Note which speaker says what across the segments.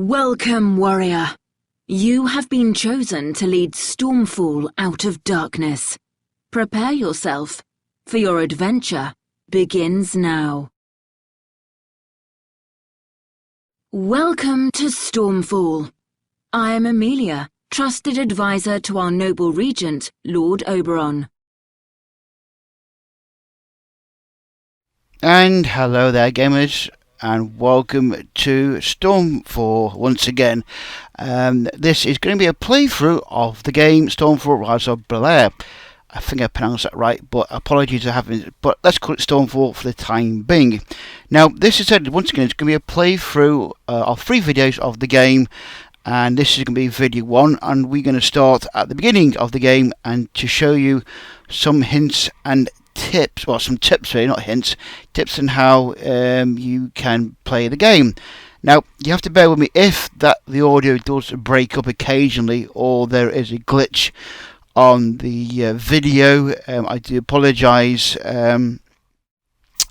Speaker 1: Welcome, warrior. You have been chosen to lead Stormfall out of darkness. Prepare yourself, for your adventure begins now. Welcome to Stormfall. I am Amelia, trusted advisor to our noble regent, Lord Oberon.
Speaker 2: And hello there, gamers, and welcome to Stormfall once again. This is going to be a playthrough of the game Stormfall Rise of Blaur. I think I pronounced that right, but apologies for having it. But let's call it Stormfall for the time being. Now, this is once again, it's going to be a playthrough of 3 videos of the game, and this is going to be video 1. And we're going to start at the beginning of the game and to show you some hints and tips, well, some tips really, not hints, tips on how you can play the game. Now, you have to bear with me if the audio does break up occasionally or there is a glitch on the video. I do apologise. I'm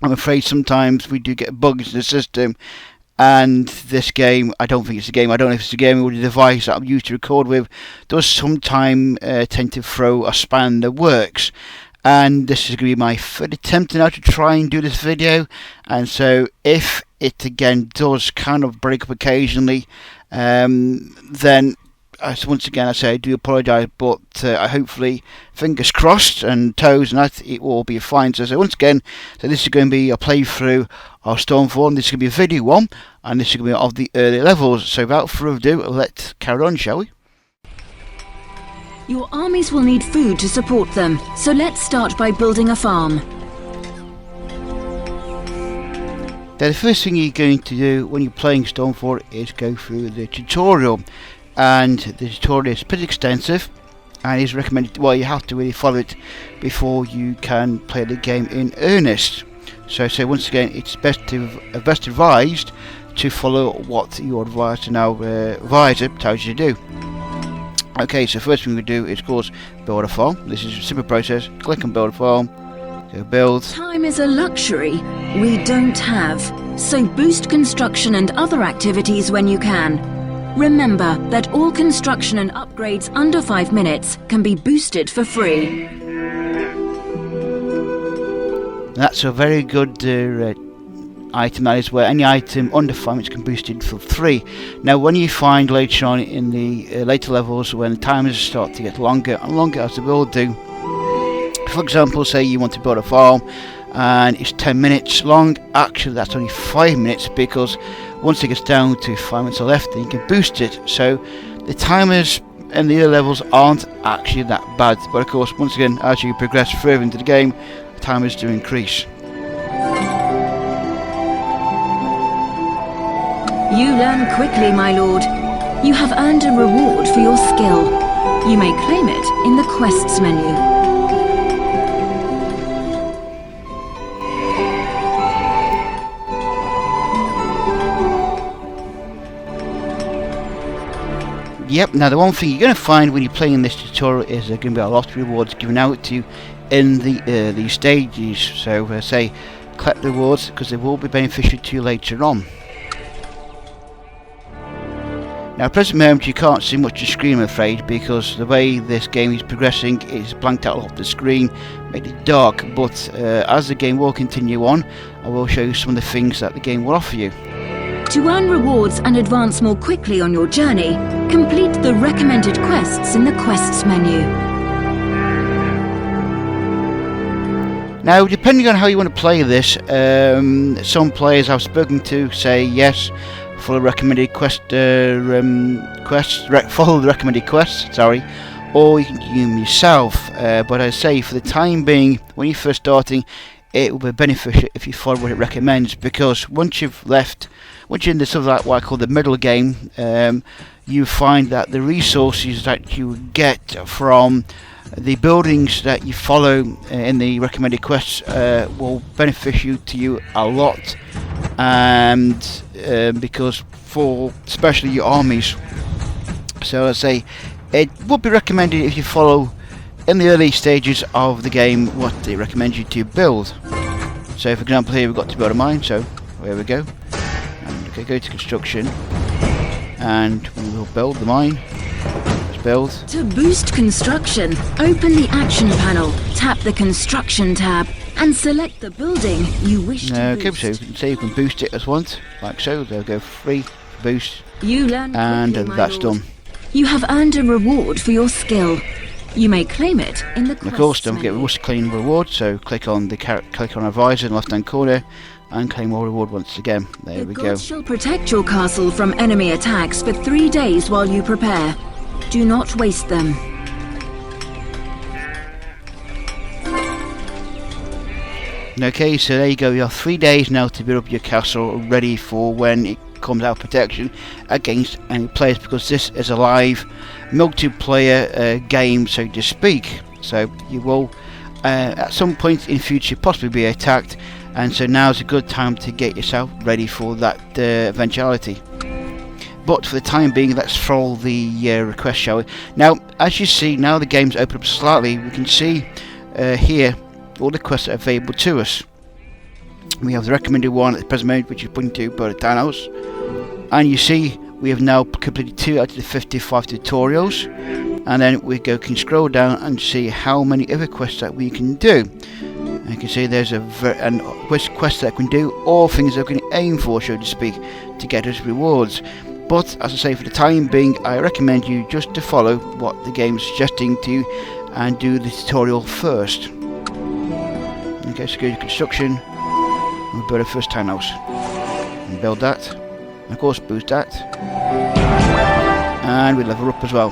Speaker 2: afraid sometimes we do get bugs in the system, and this game, I don't think it's a game, I don't know if it's a game or the device that I'm used to record with, does sometimes tend to throw a span in the works. And this is going to be my 3rd attempt now to try and do this video, and so if it again does kind of break up occasionally, then once again I say I do apologise, but hopefully, fingers crossed and toes and that, it will be fine. So once again, this is going to be a playthrough of Stormfall, and this is going to be video 1, and this is going to be of the early levels. So without further ado, let's carry on, shall we?
Speaker 1: Your armies will need food to support them, so let's start by building a farm.
Speaker 2: Now, the first thing you're going to do when you're playing Stormfall is go through the tutorial, and the tutorial is pretty extensive and is recommended, well, you have to really follow it before you can play the game in earnest. So once again, it's best advised to follow what your advisor tells you to do. Okay, so first thing we do is, of course, build a farm. This is a simple process. Click on build a farm. Go build.
Speaker 1: Time is a luxury we don't have, so boost construction and other activities when you can. Remember that all construction and upgrades under 5 minutes can be boosted for free.
Speaker 2: That's a very good item. That is where any item under 5 minutes can be boosted for free. Now, when you find later on in the later levels, when the timers start to get longer and longer as they will do, for example, say you want to build a farm and it's 10 minutes long, actually that's only 5 minutes, because once it gets down to 5 minutes left, then you can boost it. So the timers in the early levels aren't actually that bad, but of course, once again, as you progress further into the game, the timers do increase.
Speaker 1: You learn quickly, my lord. You have earned a reward for your skill. You may claim it in the quests menu.
Speaker 2: Yep, now the one thing you're going to find when you're playing this tutorial is there are going to be a lot of rewards given out to you in the early stages. So collect the rewards, because they will be beneficial to you later on. Now, at present moment, you can't see much of the screen, I'm afraid, because the way this game is progressing, it's blanked out a lot of the screen, made it dark. But as the game will continue on, I will show you some of the things that the game will offer you.
Speaker 1: To earn rewards and advance more quickly on your journey, complete the recommended quests in the quests menu.
Speaker 2: Now, depending on how you want to play this, some players I've spoken to say yes, follow the recommended follow the recommended quests, or you can do them yourself. But I say, for the time being, when you're first starting, it will be beneficial if you follow what it recommends, because once you're in the sort of like what I call the middle game, you find that the resources that you get from the buildings that you follow in the recommended quests will benefit to you a lot, and because for especially your armies. So I say it would be recommended if you follow in the early stages of the game what they recommend you to build. So for example, here we've got to build a mine, so here we go. And okay, go to construction, and we will build the mine. Let's build.
Speaker 1: To boost construction, open the action panel, tap the construction tab, and select the building you wish to
Speaker 2: Okay,
Speaker 1: boost.
Speaker 2: so you can see you can boost it as once, like so. They'll go free boost,
Speaker 1: You learn
Speaker 2: and
Speaker 1: quickly, my
Speaker 2: that's
Speaker 1: lord.
Speaker 2: done.
Speaker 1: You have earned a reward for your skill. You may claim it in the
Speaker 2: And of course,
Speaker 1: quests
Speaker 2: don't forget we
Speaker 1: menu.
Speaker 2: must claim reward. So click on the click on advisor in the left-hand corner, and claim more reward once again. There
Speaker 1: The
Speaker 2: we go.
Speaker 1: gods shall protect your castle from enemy attacks for 3 days while you prepare. Do not waste them.
Speaker 2: Okay, so there you go. You have 3 days now to build up your castle, ready for when it comes out of protection against any players, because this is a live multiplayer game, so to speak. So you will at some point in future possibly be attacked, and so now is a good time to get yourself ready for that eventuality. But for the time being, let's follow the request, shall we? Now, as you see, now the game's opened up slightly. We can see here all the quests that are available to us. We have the recommended one at the present moment, which is pointing to build a townhouse, and you see we have now completed 2 out of the 55 tutorials. And then we can scroll down and see how many other quests that we can do. And you can see there's quests that we can do, or things that we can aim for, so to speak, to get us rewards. But as I say, for the time being, I recommend you just to follow what the game's suggesting to you and do the tutorial first. Okay, so go to construction and build a first townhouse. And build that. And of course, boost that. And we level up as well.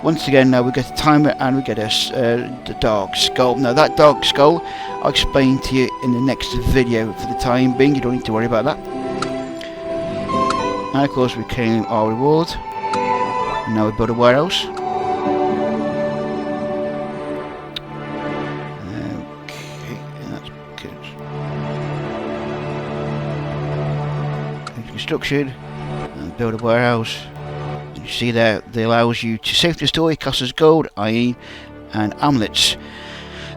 Speaker 2: Once again, now we get a timer and we get the dark skull. Now that dark skull, I'll explain to you in the next video. For the time being, you don't need to worry about that. And of course, we claim our reward. And now we build a warehouse. Okay, that's good. Go to construction and build a warehouse. You see there, they allows you to safely store your castle's gold, iron, and amulets.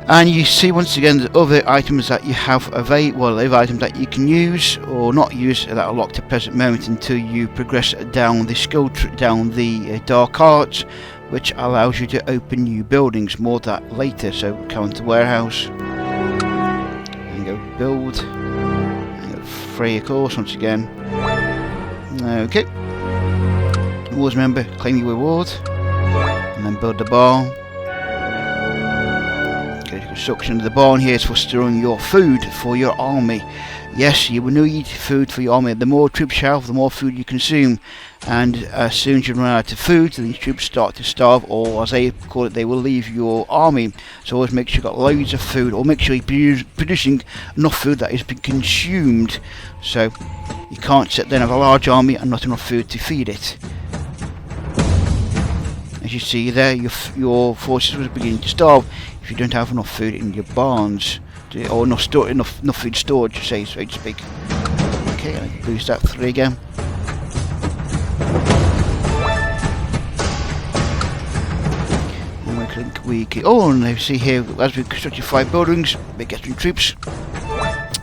Speaker 2: And you see once again the other items that you have available, well, other items that you can use or not use that are locked at the present moment until you progress down the skill down the dark arts, which allows you to open new buildings. More of that later. So come to warehouse and go build. And go free, of course, once again. Okay. Always remember, claim your reward, and then build the barn. Go to construction. The barn here is for storing your food for your army. Yes, you will need food for your army. The more troops you have, the more food you consume. And as soon as you run out of food, then these troops start to starve, or as they call it, they will leave your army. So always make sure you've got loads of food, or make sure you're producing enough food that is being consumed. So you can't sit there and have a large army and not enough food to feed it. As you see there, your forces will begin to starve if you don't have enough food in your barns, or enough food stored, so to speak. Okay, I can boost that 3 again. And we can. Oh, and you see here, as we constructed 5 buildings, we get some troops,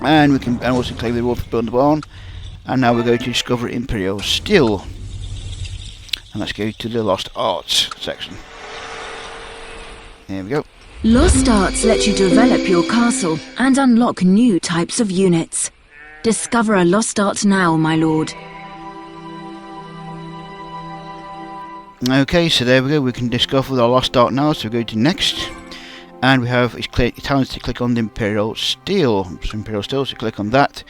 Speaker 2: and we can also claim the reward for building the barn. And now we're going to discover Imperial Steel. And let's go to the Lost Arts section. Here we go.
Speaker 1: Lost Arts let you develop your castle and unlock new types of units. Discover a Lost Art now, my lord.
Speaker 2: Okay, so there we go. We can discover the Lost Art now. So we go to next, and we have it's telling us to click on the Imperial Steel. So Imperial Steel. So click on that,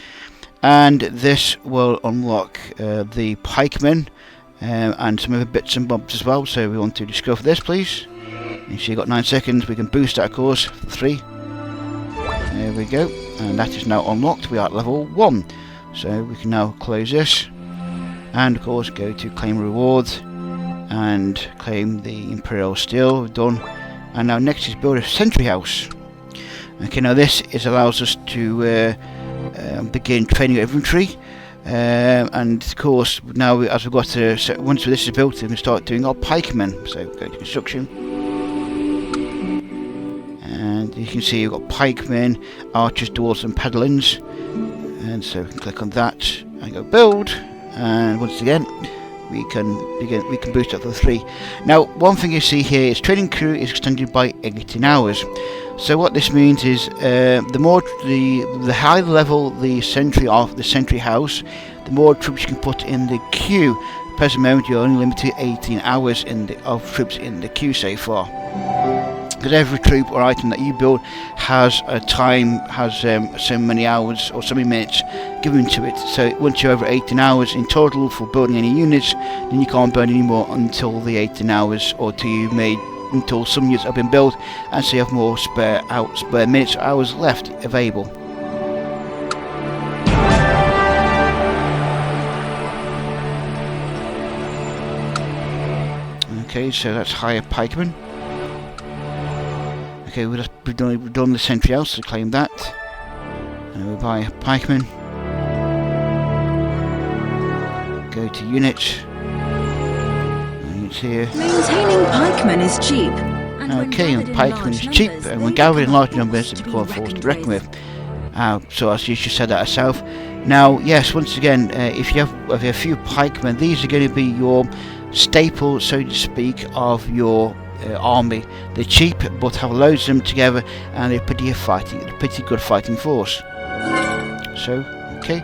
Speaker 2: and this will unlock the pikemen. And some other bits and bobs as well, so we want to discover this, please. You see, you've got 9 seconds. We can boost that, of course, for 3. There we go, and that is now unlocked. We are at level 1, so we can now close this, and of course go to claim reward and claim the Imperial Steel. We've done, and now next is build a sentry house. Okay, now this allows us to begin training infantry. And of course, now as we've got to, once this is built, we can start doing our pikemen. So go to construction, and you can see you've got pikemen, archers, dwarves, and paladins. And so we can click on that and go build. And once again, we can boost up to 3. Now, one thing you see here is training crew is extended by 18 hours. So what this means is the higher level the sentry house, the more troops you can put in the queue. At the present moment, you're only limited to 18 hours of troops in the queue so far. Because every troop or item that you build has a time, so many hours or so many minutes given to it. So once you're over 18 hours in total for building any units, then you can't burn any more until the 18 hours or until some units have been built, and so you have more spare minutes or hours left available. Okay, so that's hire pikemen. Okay, we've done the sentry house, so claim that. And we'll buy a pikeman. Go to units. Units here.
Speaker 1: Maintaining pikemen is cheap.
Speaker 2: Okay, and pikemen is cheap, and when gathered in large numbers, it becomes a force to reckon with. So as you just said that herself. Now, yes, once again, if you have a few pikemen, these are going to be your staple, so to speak, of your army. They're cheap, but have loads of them together, and they're pretty good fighting force. So, okay.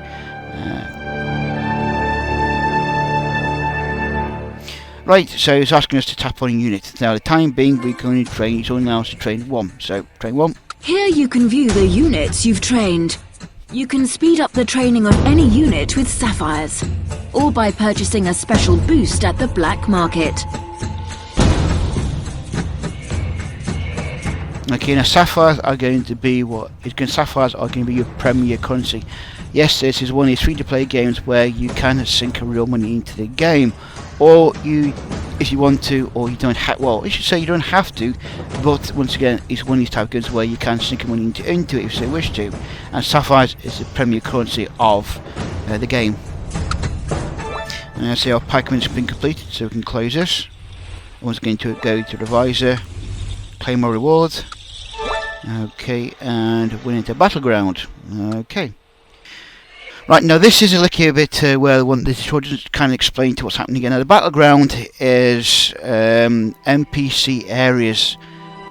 Speaker 2: Right, so it's asking us to tap on a unit. Now, the time being, we're going to train. It's only allows us to train 1. So, train 1.
Speaker 1: Here you can view the units you've trained. You can speed up the training of any unit with sapphires, or by purchasing a special boost at the black market.
Speaker 2: Okay, now sapphires are going to be your premier currency. Yes, this is one of these free-to-play games where you can sink real money into the game, or if you want to, or you don't have. Well, I should say you don't have to, but once again, it's one of these type of games where you can sink money into it if you so wish to. And sapphires is the premier currency of the game. And I see our pikemen's been completed, so we can close this. Once again, to go to the visor, claim our reward. Okay, and went into Battleground. Okay. Right, now this is a little bit where this should just kind of explain to what's happening again. Now the Battleground is NPC areas.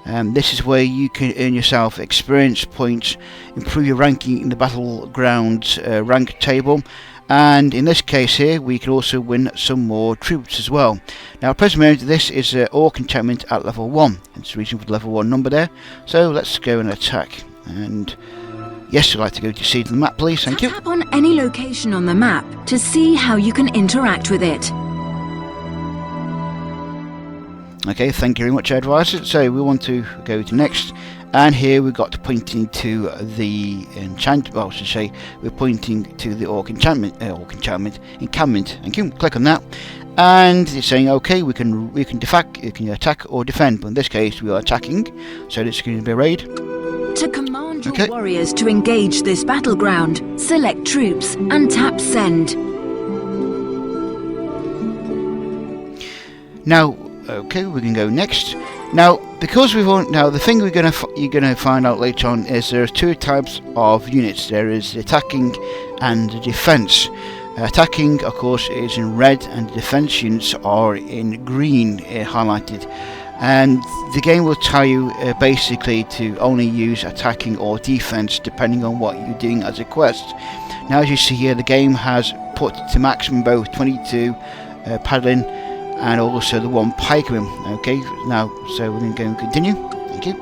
Speaker 2: This is where you can earn yourself experience points, improve your ranking in the Battleground rank table, and in this case here we can also win some more troops as well. Now at present moment this is Orc enchantment at level 1. It's the reason for the level 1 number there. So let's go and attack. And yes, I'd like to go to see the map, please. Thank you.
Speaker 1: Tap on any location on the map to see how you can interact with it.
Speaker 2: Okay, thank you very much, advisor. So we want to go to next, and here we've got pointing to the enchantment. Well, I should say we're pointing to the Orc enchantment. Encampment. Thank you. Click on that, and it's saying okay, we can attack or defend. But in this case, we are attacking. So it's going to be a raid.
Speaker 1: To command your warriors to engage this battleground, select troops and tap send.
Speaker 2: Now, okay, we can go next. Now, because the thing you're gonna find out later on is there's 2 types of units. There is the attacking and the defense. Attacking, of course, is in red, and the defense units are in green, highlighted. And the game will tell you basically to only use attacking or defense depending on what you're doing as a quest. Now, as you see here, the game has put to maximum both 22 paddling and also the 1 pikeman. Okay, now so we're going to go and continue. Thank you.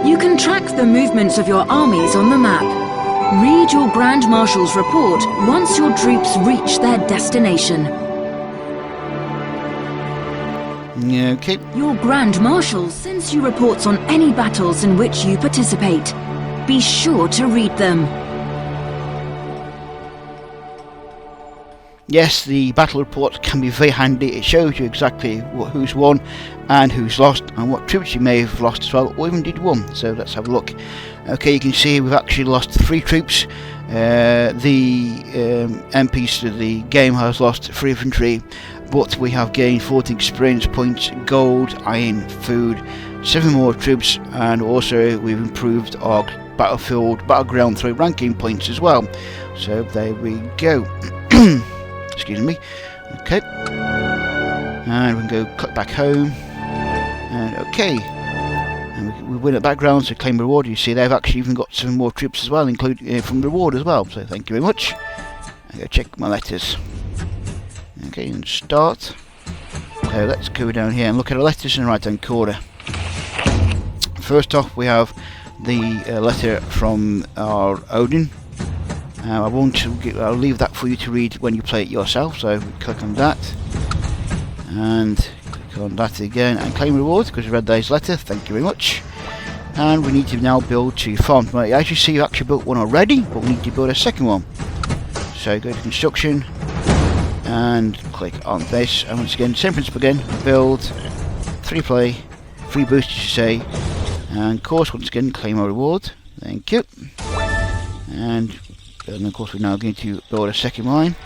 Speaker 1: You can track the movements of your armies on the map. Read your Grand Marshal's report once your troops reach their destination.
Speaker 2: Okay.
Speaker 1: Your Grand Marshal sends you reports on any battles in which you participate. Be sure to read them.
Speaker 2: Yes, the battle report can be very handy. It shows you exactly who's won and who's lost, and what troops you may have lost as well, or even did won. So let's have a look. Okay, you can see we've actually lost 3 troops. The MPs of the game has lost 3 infantry, but we have gained 14 experience points, gold, iron, food, 7 more troops, and also we've improved our battleground 3 ranking points as well. So there we go. Excuse me. Okay. And we can go click back home. And okay. And we win at Battleground, so claim reward. You see they've actually even got some more troops as well, including from reward as well. So thank you very much. I'm going to check my letters. Okay, and start. So let's go down here and look at the letters in the right hand corner. First off, we have the letter from our Odin. I'll leave that for you to read when you play it yourself. So we click on that, and click on that again, and claim reward because we read his letter. Thank you very much. And we need to now build 2 farms. Well, as you see, you actually built one already, but we need to build a second one. So go to construction and click on this, and once again, same principle again. Build 3 play, 3 boost, you say, and of course, once again, claim our reward. Thank you. And of course, we're now going to build a second line,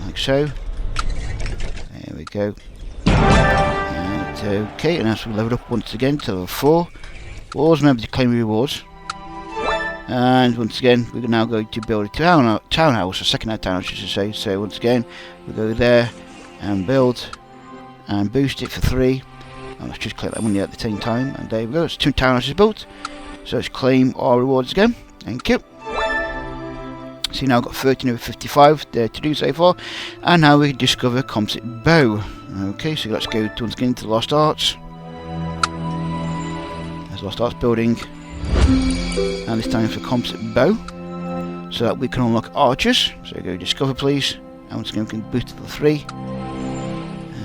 Speaker 2: like so. There we go. And okay, and as we level up once again to level 4, always remember to claim rewards. And once again, we're now going to build a townhouse, a second townhouse, I should say. So once again, we'll go there and build and boost it for 3. And let's just click that one at the same time, and there we go. It's 2 townhouses built. So let's claim our rewards again. Thank you. So now I've got 13 over 55 there to do so far, and now we discover composite bow. Okay, so let's go once again to Lost Arts. There's Lost Arts building, and it's time for composite bow, so that we can unlock archers. So go discover, please, and once again we can boost it to 3,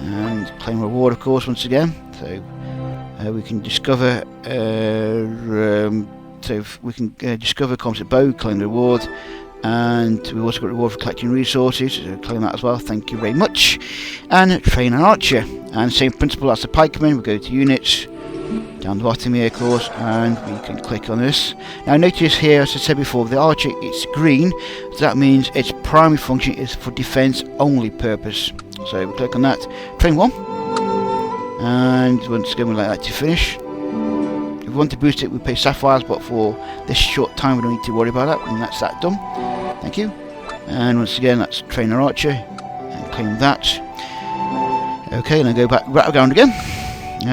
Speaker 2: and claim reward, of course, once again. So we can discover. Discover composite bow, claim reward. And we also got reward for collecting resources, so claim that as well, thank you very much. And train an archer, and same principle as the pikeman. We go to units, down the bottom here, of course, and we can click on this. Now notice here, as I said before, the archer, it's green, so that means its primary function is for defense only purpose. So we click on that, train 1, and once again we'd like that to finish. If we want to boost it, we pay sapphires, but for this short time we don't need to worry about that, and that's that done. Thank you. And once again, that's train our archer, and claim that. Okay, and then go back Battleground again.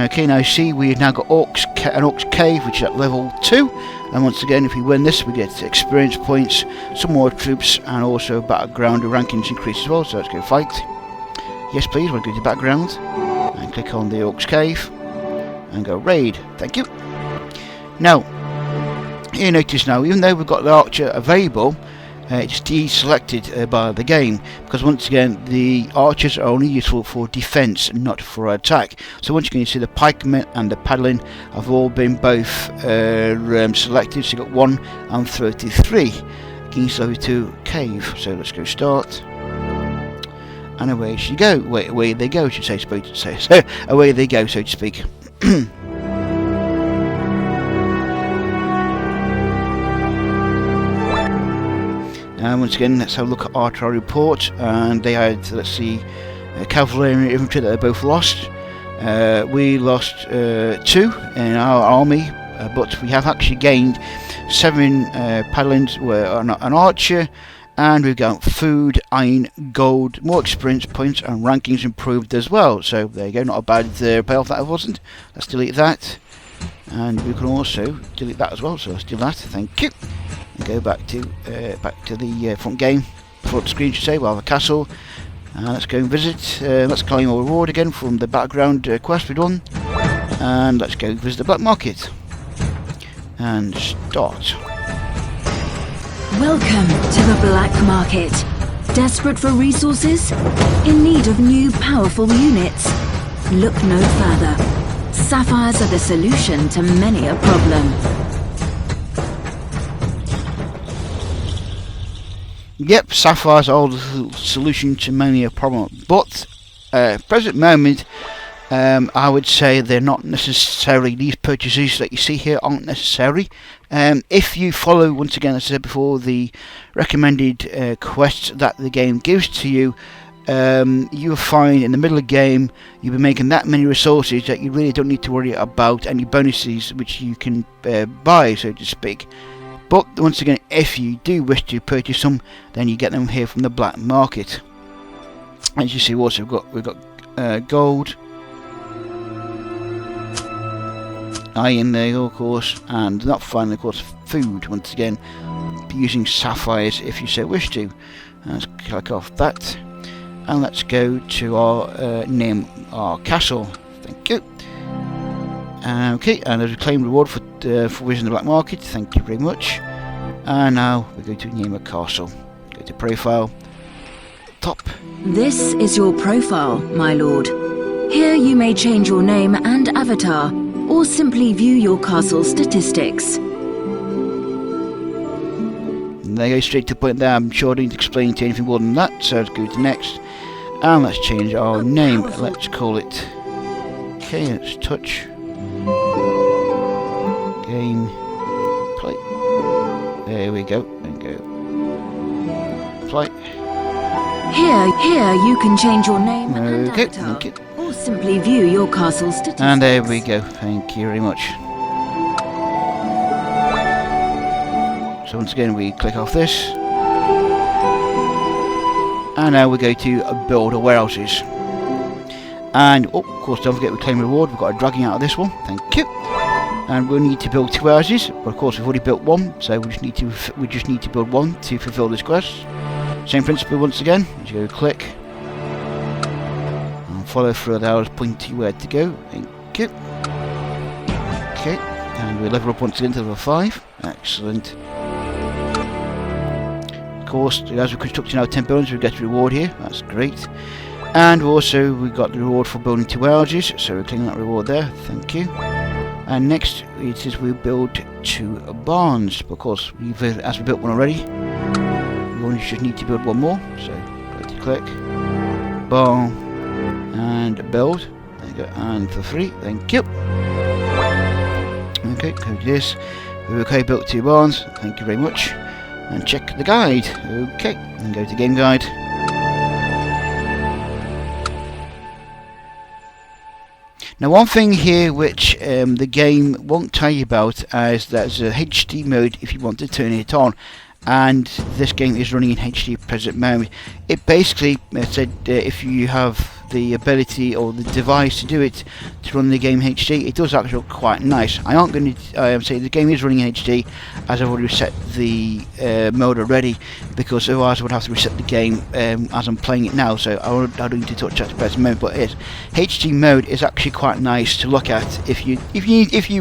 Speaker 2: Okay, now you see we've now got an Orc's Cave, which is at level 2. And once again, if we win this, we get experience points, some more troops, and also Battleground rankings increase as well. So let's go fight. Yes, please. We'll go to Battleground and click on the Orc's Cave and go raid. Thank you. Now, you notice now, even though we've got the archer available, it's deselected by the game, because once again the archers are only useful for defense, not for attack. So once again, you see the pikemen and the paladin have all been both selected. So you got 1 and 33 against level 2 cave. So let's go start, and away she go. Away they go, I should say. So away they go, so to speak. And once again, let's have a look at our report. And they had, let's see, cavalry and infantry that they both lost. We lost 2 in our army, but we have actually gained 7 paladins, an archer, and we've got food, iron, gold, more experience points, and rankings improved as well. So there you go, not a bad payoff that wasn't. Let's delete that, and we can also delete that as well. So let's do that. Thank you. And go back to the front screen, should say. We'll have a castle, and let's go and visit. Let's claim our reward again from the Battleground quest we've done, and let's go visit the black market and start.
Speaker 1: Welcome to the black market. Desperate for resources? In need of new powerful units? Look no further. Sapphires are the solution to many a problem.
Speaker 2: Yep, sapphires are the solution to many a problem, but present moment, I would say they're not necessarily, these purchases that you see here aren't necessary. If you follow, once again, as I said before, the recommended quests that the game gives to you, you'll find in the middle of the game you'll be making that many resources that you really don't need to worry about any bonuses which you can buy, so to speak. But once again, if you do wish to purchase some, then you get them here from the black market. As you see, also we've got gold, iron there of course, and not finally of course food once again, using sapphires if you so wish to. Let's click off that, and let's go to our castle. Thank you. Okay, and there's a claim reward for visiting the black market. Thank you very much. And now we're going to name a castle. Go to profile, top.
Speaker 1: This is your profile, my lord. Here you may change your name and avatar, or simply view your castle statistics.
Speaker 2: And they go straight to the point there. I'm sure I didn't explain to you anything more than that, so let's go to next. And let's change our name. Let's call it... Okay, let's touch. Game. Play. There we go. And go. Play.
Speaker 1: Here you can change your name and
Speaker 2: Okay,
Speaker 1: avatar,
Speaker 2: thank you.
Speaker 1: or simply view your castle statistics.
Speaker 2: And there we go. Thank you very much. So once again we click off this, and now we go to build our warehouses. And of course don't forget we claim reward. We've got a dragging out of this one, thank you. And we'll need to build 2 houses, but of course we've already built one, so we just need to build one to fulfill this quest. Same principle once again. You go click and follow through the arrows pointing where to go. Thank you. Okay, and we level up once again to level 5. Excellent. Of course, as we're constructing our 10 buildings, we get a reward here. That's great. And also we got the reward for building 2 houses, so we're clicking that reward there. Thank you. And next it is we build 2 barns, because as we built one already, we only just need to build one more. So go to click, barn, and build. There you go, and for free. Thank you. Okay, go to this. Okay, built 2 barns. Thank you very much. And check the guide. Okay, and go to game guide. Now one thing here which the game won't tell you about is there's a HD mode if you want to turn it on, and this game is running in HD at present moment. It basically said if you have the ability or the device to do it, to run the game in HD, it does actually look quite nice. I aren't going to say the game is running in HD, as I've already reset the mode already, because otherwise I would have to reset the game as I'm playing it now, so I don't need to touch that at the present moment. But HD mode is actually quite nice to look at if you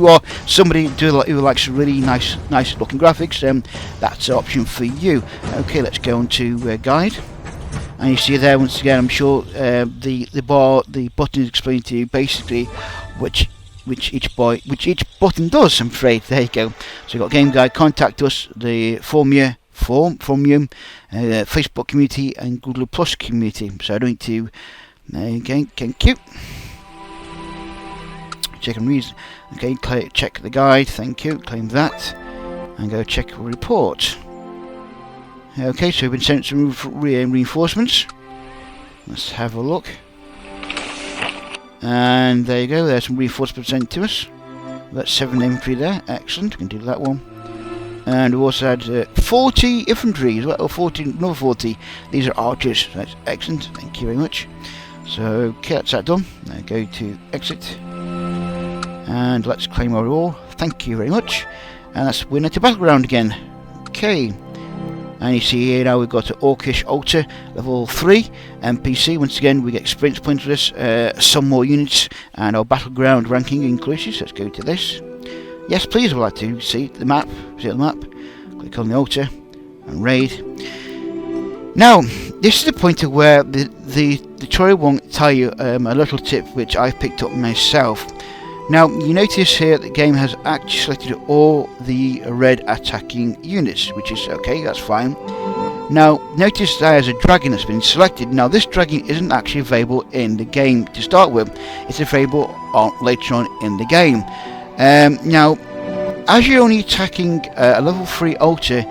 Speaker 2: are somebody who likes really nice looking graphics. That's an option for you. Okay, let's go on to guide. And you see there once again, I'm sure the button is explaining to you basically which each button does. I'm afraid. There you go. So you've got game guide, contact us, the forum, Facebook community, and Google Plus community. So I don't need to again, thank you. Check and read. Okay, check the guide. Thank you. Claim that, and go check report. Okay, so we've been sent some reinforcements. Let's have a look. And there you go, there's some reinforcements sent to us. That's 7 infantry there, excellent, we can do that one. And we also had 40 infantry as well, or another 40. These are archers, so that's excellent, thank you very much. So, okay, that's that done. Now go to exit. And let's claim our reward, thank you very much. And let's win at the Battleground again. Okay. And you see here now we've got an Orcish Altar, level 3, NPC. Once again we get experience points for this, some more units, and our Battleground ranking increases. Let's go to this. Yes please, I would like to see the map. See the map. Click on the altar and raid. Now, this is the point of where the tutorial won't tell you a little tip which I've picked up myself. Now, you notice here that the game has actually selected all the red attacking units, which is okay, that's fine. Now, notice there's a dragon that's been selected. Now, this dragon isn't actually available in the game to start with. It's available later on in the game. Now, as you're only attacking a level 3 altar,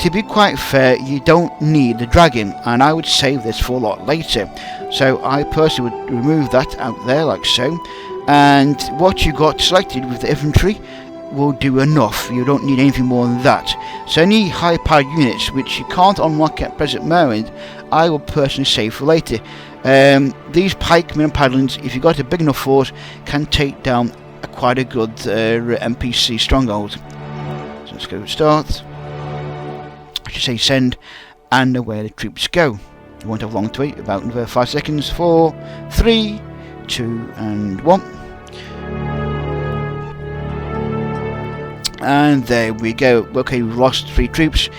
Speaker 2: to be quite fair, you don't need the dragon, and I would save this for a lot later. So, I personally would remove that out there, like so. And what you got selected with the infantry will do enough. You don't need anything more than that. So any high powered units which you can't unlock at present moment, I will personally save for later. These pikemen and paladins, if you've got a big enough force, can take down quite a good NPC stronghold. So let's go start. I should say send, and away the troops go. You won't have long to wait, about another 5 seconds. 4, 3, 2 and 1. And there we go. Okay, we've lost 3 troops,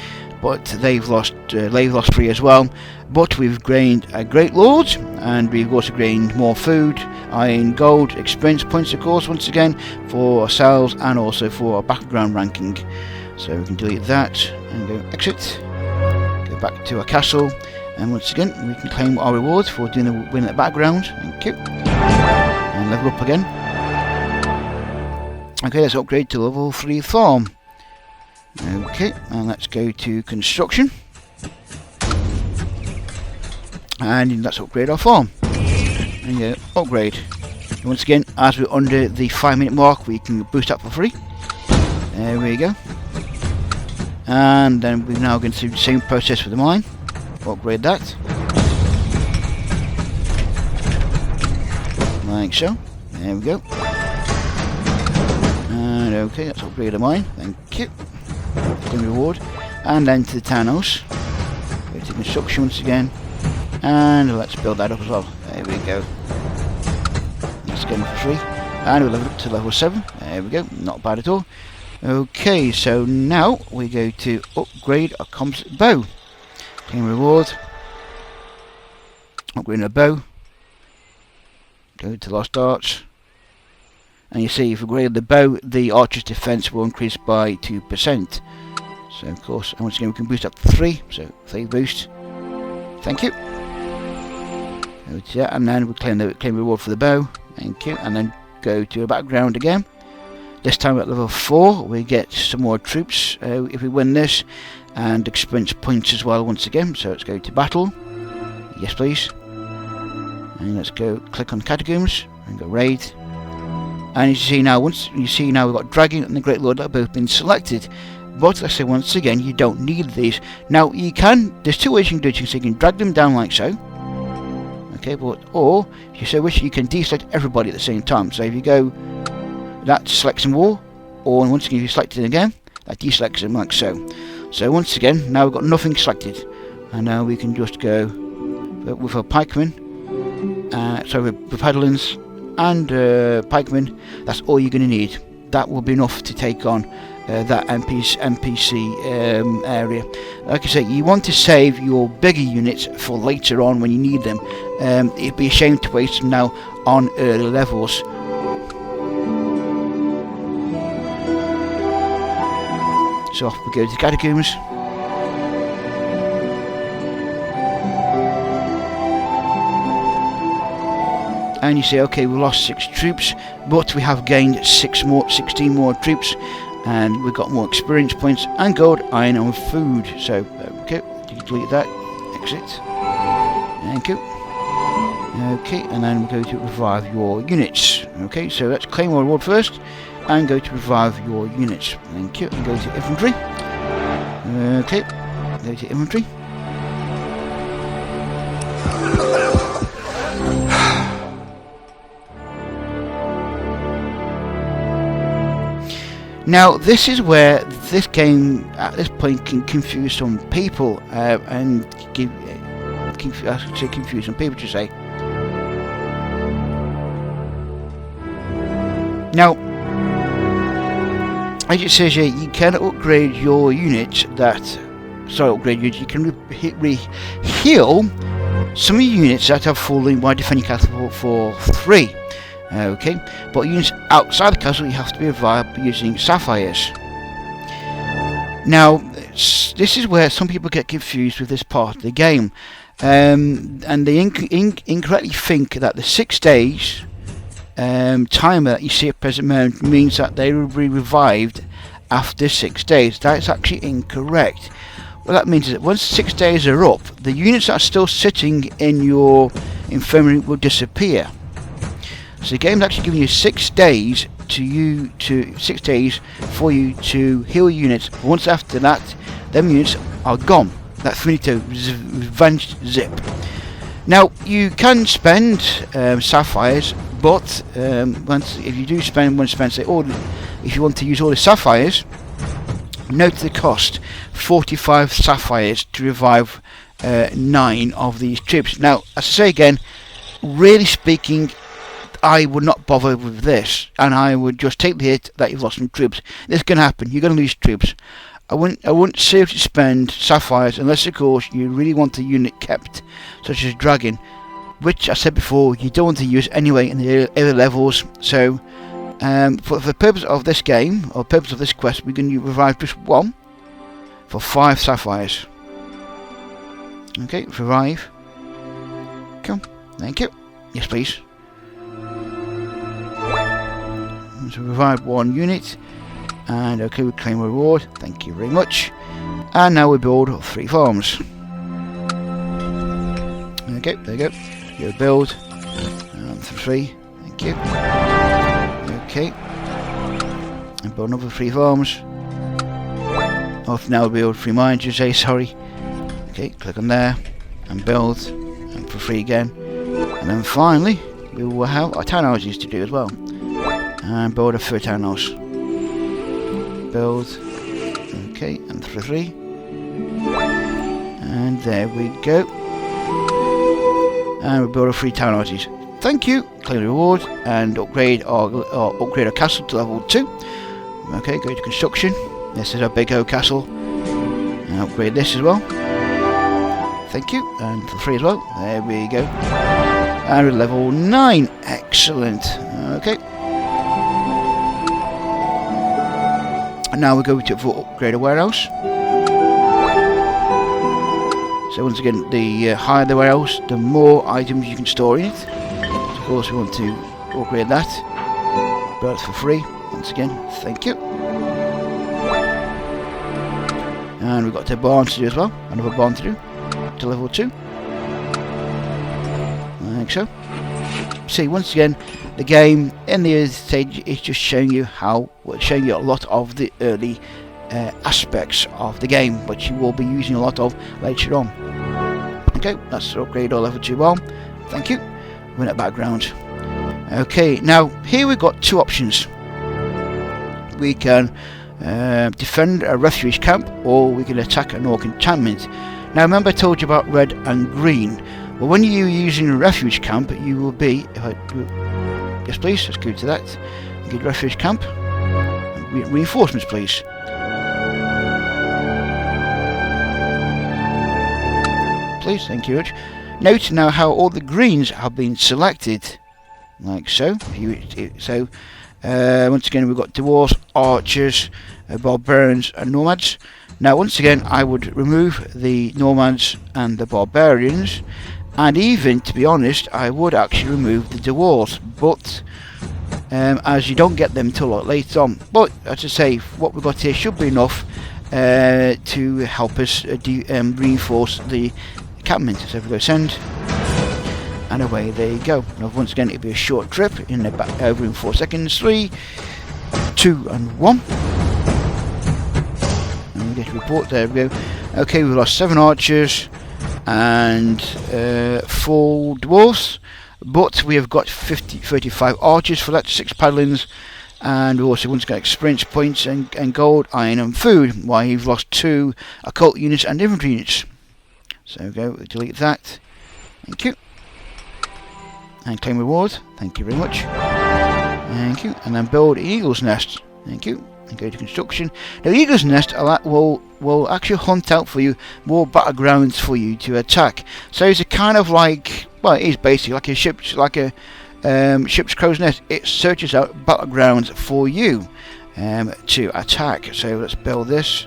Speaker 2: but they've lost 3 as well. But we've gained a great lord, and we've also gained more food, iron, gold, experience points, of course, once again for ourselves and also for our battleground ranking. So we can delete that and go exit. Go back to our castle, and once again we can claim our rewards for doing the win at the battleground. Thank you. And level up again. Okay, let's upgrade to level 3 farm. Okay, and let's go to construction. And let's upgrade our farm. And go upgrade. And once again, as we're under the 5-minute mark, we can boost up for free. There we go. And then we're now going to do the same process with the mine. Upgrade that. Like so. There we go. And okay, let's upgrade the mine. Thank you. Good reward. And then to the townhouse. Go to construction once again. And let's build that up as well. There we go. Let's get it for free. And we'll level up to level 7. There we go. Not bad at all. Okay, so now we go to upgrade a composite bow. Claim reward. Upgrade a bow. Go to lost arts. And you see, if we upgrade the bow, the archer's defense will increase by 2%. So of course, and once again we can boost up to 3. So 3 boost. Thank you. And then we claim reward for the bow. Thank you. And then go to a battleground again. This time at level 4 we get some more troops if we win this, and experience points as well once again. So let's go to battle. Yes please. And let's go click on catacombs and go raid. And as you see now we've got Dragon and the Great Lord that have both been selected. But I say once again, you don't need these. Now you can, there's 2 ways you can do it. So you can drag them down like so. Okay, but or if you so wish, you can deselect everybody at the same time. So if you go, that selects them all, or once again if you select it again, that deselects them like so. So once again, now we've got nothing selected, and now we can just go with our pikemen, with paddlings and pikemen. That's all you're going to need. That will be enough to take on that NPC area. Like I say, you want to save your bigger units for later on when you need them. It'd be a shame to waste them now on early levels. So off we go to the catacombs. And you say, okay, we lost 6 troops, but we have gained 16 more troops, and we've got more experience points and gold, iron and food. So okay, you delete that, exit. Thank you. Okay, and then we go to revive your units. Okay, so let's claim our reward first and go to revive your units. Thank you. And go to infantry. Okay, go to infantry. Now this is where this game at this point can confuse some people and confuse some people to say. Now, as it says here, you can upgrade your units you can heal some of your units that have fallen while defending castle for 3. Okay, but units outside the castle you have to be revived using sapphires. Now, this is where some people get confused with this part of the game, and they incorrectly think that the 6 days timer that you see at present moment means that they will be revived after 6 days. That's actually incorrect. What that means is that once 6 days are up, the units that are still sitting in your infirmary will disappear. So the game's actually giving you 6 days to 6 days for you to heal units. Once after that, them units are gone. That's finito, vanished, zip. Now you can spend sapphires, but if you do spend say if you want to use all the sapphires, note the cost: 45 sapphires to revive 9 of these troops. Now, as I say again, really speaking, I would not bother with this, and I would just take the hit that you've lost some troops. This can happen. You're going to lose troops. I wouldn't seriously spend sapphires unless, of course, you really want a unit kept, such as dragon, which I said before you don't want to use anyway in the early levels. So, for the purpose of this game or purpose of this quest, we're going to revive just 1 for 5 sapphires. Okay, revive. Come, thank you. Yes, please. So revive 1 unit. And okay, we claim a reward. Thank you very much. And now we build 3 farms. Okay, there you go. You build 3. Thank you. Okay. And build another 3 farms. Oh, now we build 3 mines, you say, sorry. Okay, click on there and build, and for 3 again. And then finally, we will have our townhouses to do as well. And build a 3rd townhouse. Build. Okay, and for 3. And there we go. And we build a 3 townhouses. Thank you. Claim the reward and upgrade our castle to level 2. Okay, go to construction. This is our big old castle. And upgrade this as well. Thank you. And for 3 as well. There we go. And we're level 9. Excellent. Okay. And now we go to upgrade a warehouse. So once again, the higher the warehouse, the more items you can store in it. So of course we want to upgrade that. But it's for free. Once again, thank you. And we've got a barn to do as well. Another barn to do. To level 2. Like so. See, once again, the game in the early stage is just showing you a lot of the early aspects of the game, which you will be using a lot of later on. Okay, that's upgrade our level 2 bomb. Thank you. We're at Battleground. Okay, now here we've got 2 options. We can defend a refuge camp, or we can attack an orc encampment. Now remember I told you about red and green. Well, when you're using a refuge camp, you will be, yes please, let's go to that. Get refuge camp. Reinforcements please. Please, thank you very much. Note now how all the greens have been selected. Like so. Once again we've got dwarves, archers, barbarians and nomads. Now once again I would remove the nomads and the barbarians. And even, to be honest, I would actually remove the dwarves, but as you don't get them till a lot later on. But as I say, what we've got here should be enough to help us reinforce the encampment. So if we go send, and away there you go. Now once again, it'll be a short trip over in 4 seconds. 3, 2, and 1. And we get a report. There we go. Okay, we've lost 7 archers and 4 dwarfs, but we have got 35 archers for that, 6 paladins, and we also want to get experience points and gold, iron and food, while you've lost 2 occult units and infantry units. So go delete that. Thank you. And claim reward. Thank you very much. Thank you. And then build an eagle's nest. Thank you. And go to construction. Now the eagle's nest will actually hunt out for you more battlegrounds for you to attack. So it's a kind of like, well, it is basically like a ship's crow's nest. It searches out battlegrounds for you to attack. So let's build this.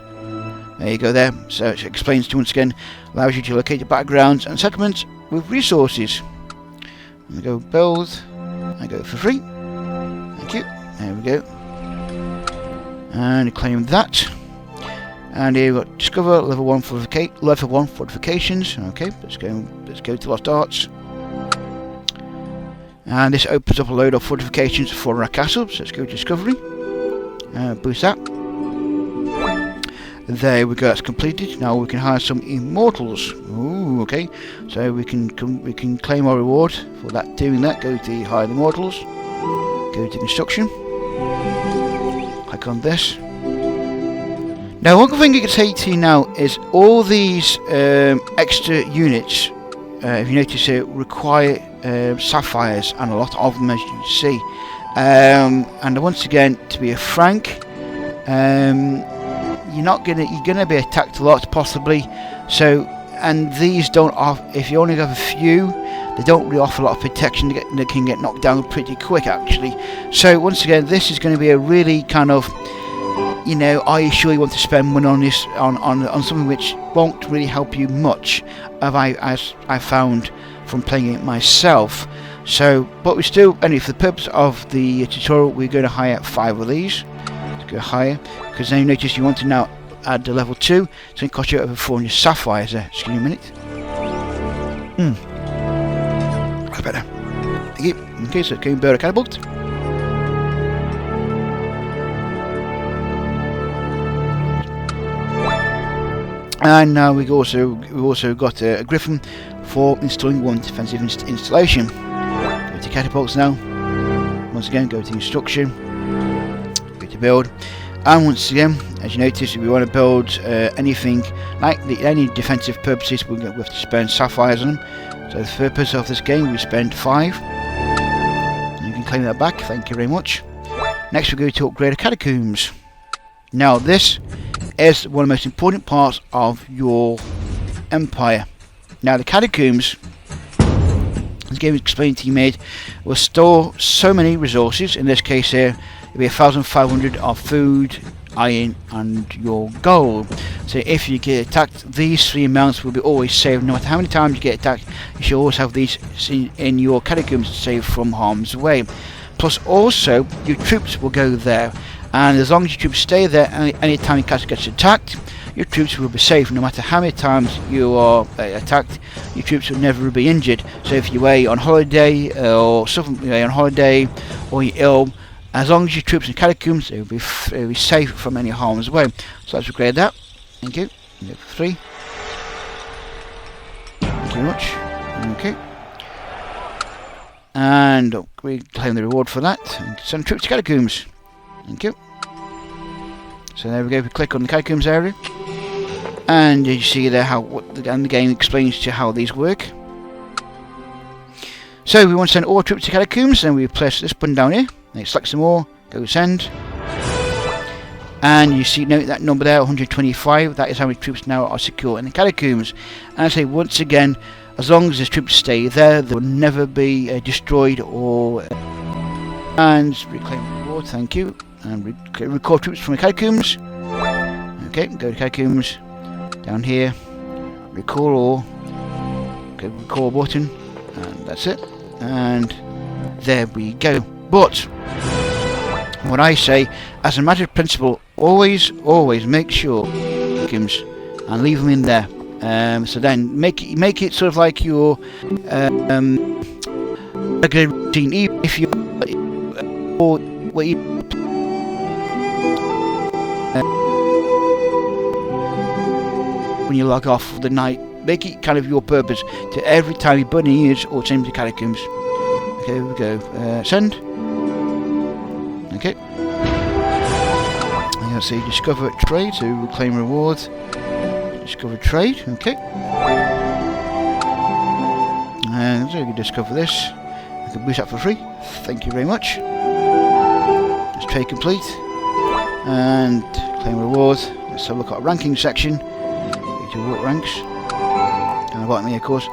Speaker 2: There you go there. So it explains to you once again, allows you to locate the battlegrounds and settlements with resources. And go build. I go for free. Thank you. There we go. And claim that. And here we've got discover level 1 fortifications. Okay, let's go to Lost Arts. And this opens up a load of fortifications for our castle. So let's go to discovery. Boost that. There we go, that's completed. Now we can hire some immortals. Ooh, okay. So we can claim our reward for that. Doing that, go to hire the immortals. Go to construction. Click on this. Now one thing I can say to you now is all these extra units, if you notice, require sapphires, and a lot of them, as you see. And once again, to be frank, you're gonna be attacked a lot, possibly. So, and these don't off. If you only have a few, they don't really offer a lot of protection. They can get knocked down pretty quick, actually. So once again, this is going to be a really kind of, you know, are you sure you want to spend money on this, on something which won't really help you much, as I found from playing it myself. So, but we still, anyway, for the purpose of the tutorial, we're going to hire 5 of these. Let's go higher, because now you notice you want to now add the level 2, so it costs you over 400 sapphires there. Just give me a minute. That's better. Thank you. Okay, so can we build a catapult? And now we've also got a griffin for installing 1 defensive installation. Go to catapults now. Once again, go to instruction. Go to build. And once again, as you notice, if we want to build anything like any defensive purposes, we have to spend sapphires on them. So the purpose of this game, we spend 5. You can claim that back. Thank you very much. Next, we're going to upgrade the catacombs. Now this is one of the most important parts of your empire. Now the catacombs, this game is explained to you, made, will store so many resources. In this case here, it'll be 1,500 of food, iron, and your gold. So if you get attacked, these 3 amounts will be always saved. No matter how many times you get attacked, you should always have these in your catacombs to save from harm's way. Plus also, your troops will go there. And as long as your troops stay there, any time your castle gets attacked, your troops will be safe. No matter how many times you are attacked, your troops will never be injured. So if you're away on holiday or something, on holiday, or you're ill, as long as your troops in catacombs, it will be safe from any harm's way. So let's upgrade that. Thank you. 3. Thank you very much. Okay. And we claim the reward for that. And send troops to catacombs. Thank you. So there we go. We click on the catacombs area, and you see there and the game explains to you how these work. So we want to send all troops to catacombs, and we press this button down here. Then select some more. Go send, and you see note that number there, 125. That is how many troops now are secure in the catacombs. And I say once again, as long as the troops stay there, they will never be destroyed or. And reclaim the reward. Thank you. And record troops from the catacombs. Okay, go to catacombs. Down here, recall all. Okay, recall button, and that's it. And there we go. But what I say, as a matter of principle, always make sure catacombs and leave them in there. So then make it sort of like your regular routine. Even if you or what you when you log off for the night, make it kind of your purpose to every time you burn the units or change the catacombs. Okay, here we go. Send. Okay. And you'll see discover trade, so reclaim reward. Discover trade. Okay. And so you can discover this. You can boost that for free. Thank you very much. Let's trade complete. And claim reward. Let's have a look at our ranking section. To work ranks, and about me, of course.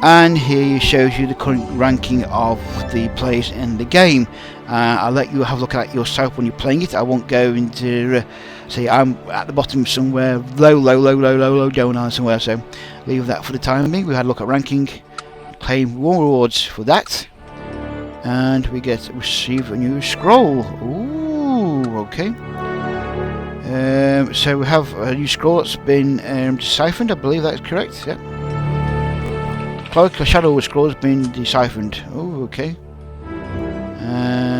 Speaker 2: And here it shows you the current ranking of the players in the game. I'll let you have a look at it yourself when you're playing it. I won't go into say I'm at the bottom somewhere, low down somewhere. So leave that for the time being. We had a look at ranking, claim more rewards for that, and we get receive a new scroll. Ooh, okay. So we have a new scroll that's been deciphered. I believe that's correct. Yeah. Cloak Shadow scroll has been deciphered. Oh, okay.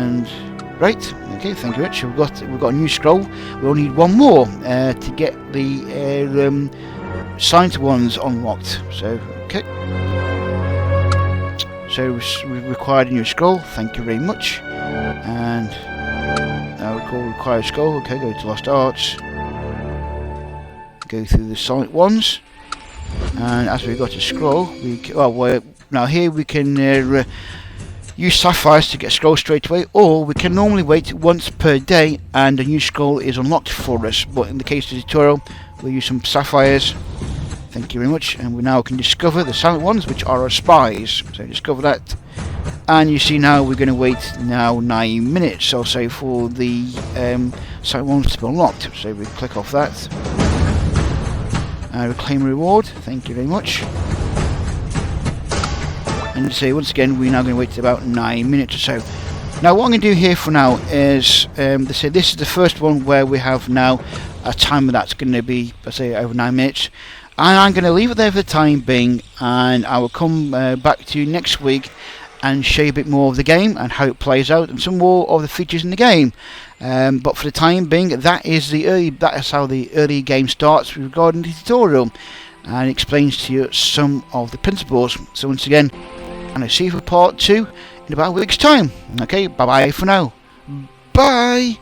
Speaker 2: And right, okay, thank you very much. We've got a new scroll. We only need one more to get the silent ones unlocked. So okay. So we've required a new scroll. Thank you very much. And now we call required scroll. Okay, go to Lost Arts. Go through the silent ones. And as we got a scroll, now here we can use sapphires to get a scroll straight away, or we can normally wait once per day and a new scroll is unlocked for us. But in the case of the tutorial, we'll use some sapphires. Thank you very much. And we now can discover the silent ones, which are our spies. So discover that. And you see now we're going to wait now 9 minutes or so for the silent ones to be unlocked. So we click off that. Reclaim reward, thank you very much. And say once again we're now going to wait about 9 minutes or so. Now what I'm going to do here for now is they say this is the first one where we have now a timer that's going to be, let's say, over 9 minutes, and I'm going to leave it there for the time being, and I will come back to you next week and show you a bit more of the game and how it plays out and some more of the features in the game. But for the time being, that is how the early game starts regarding the tutorial, and it explains to you some of the principles. So once again, and I'll see you for part 2 in about a week's time. Okay, bye bye for now. Bye.